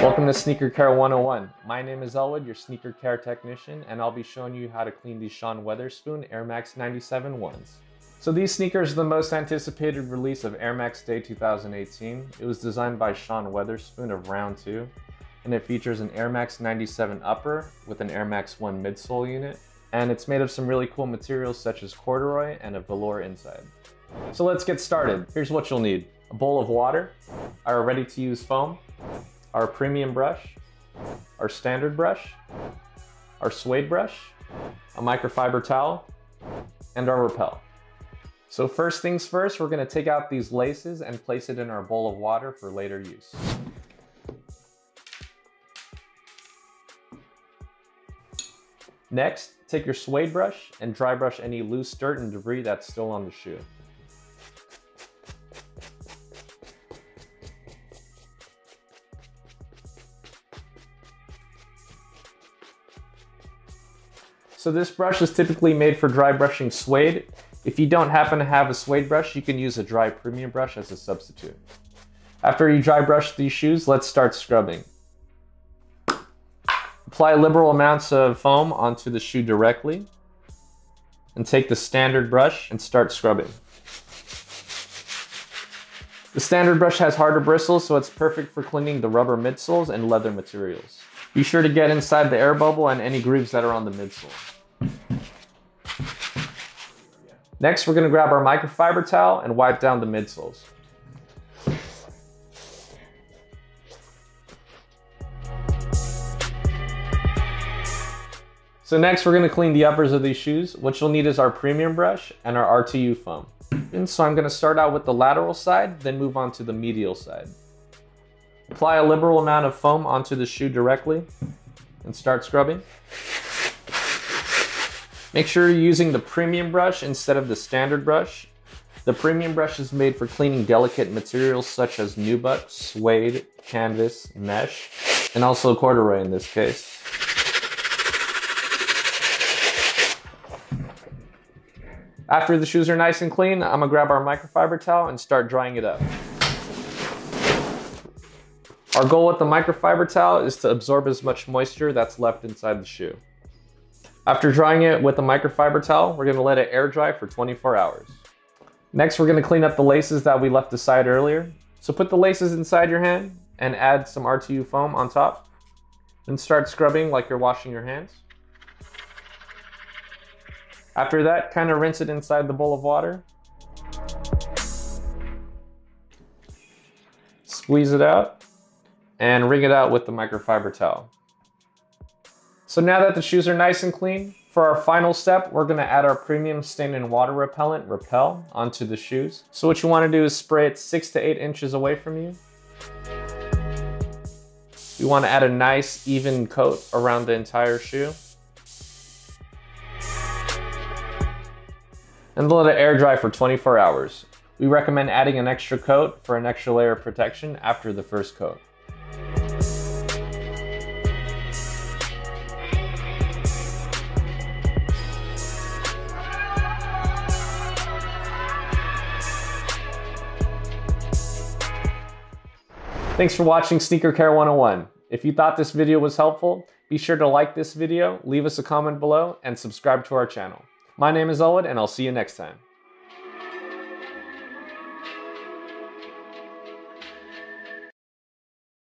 Welcome to Sneaker Care 101. My name is Elwood, your sneaker care technician, and I'll be showing you how to clean these Sean Wotherspoon Air Max 97 ones. So these sneakers are the most anticipated release of Air Max Day 2018. It was designed by Sean Wotherspoon of Round 2, and it features an Air Max 97 upper with an Air Max 1 midsole unit, and it's made of some really cool materials such as corduroy and a velour inside. So let's get started. Here's what you'll need: a bowl of water, our ready-to-use foam, our premium brush, our standard brush, our suede brush, a microfiber towel, and our repel. So first things first, we're going to take out these laces and place it in our bowl of water for later use. Next, take your suede brush and dry brush any loose dirt and debris that's still on the shoe. So this brush is typically made for dry brushing suede. If you don't happen to have a suede brush, you can use a dry premium brush as a substitute. After you dry brush these shoes, let's start scrubbing. Apply liberal amounts of foam onto the shoe directly, and take the standard brush and start scrubbing. The standard brush has harder bristles, so it's perfect for cleaning the rubber midsoles and leather materials. Be sure to get inside the air bubble and any grooves that are on the midsole. Next, we're going to grab our microfiber towel and wipe down the midsoles. So next, we're going to clean the uppers of these shoes. What you'll need is our premium brush and our RTU foam. And so I'm going to start out with the lateral side, then move on to the medial side. Apply a liberal amount of foam onto the shoe directly and start scrubbing. Make sure you're using the premium brush instead of the standard brush. The premium brush is made for cleaning delicate materials such as nubuck, suede, canvas, mesh, and also corduroy in this case. After the shoes are nice and clean, I'm gonna grab our microfiber towel and start drying it up. Our goal with the microfiber towel is to absorb as much moisture that's left inside the shoe. After drying it with a microfiber towel, we're going to let it air dry for 24 hours. Next, we're going to clean up the laces that we left aside earlier. So put the laces inside your hand and add some RTU foam on top. Then start scrubbing like you're washing your hands. After that, kind of rinse it inside the bowl of water. Squeeze it out and wring it out with the microfiber towel. So now that the shoes are nice and clean, for our final step, we're gonna add our premium stain and water repellent, Repel, onto the shoes. So what you wanna do is spray it 6 to 8 inches away from you. You wanna add a nice even coat around the entire shoe. And let it air dry for 24 hours. We recommend adding an extra coat for an extra layer of protection after the first coat. Thanks for watching Sneaker Care 101. If you thought this video was helpful, be sure to like this video, leave us a comment below, and subscribe to our channel. My name is Elwood, and I'll see you next time.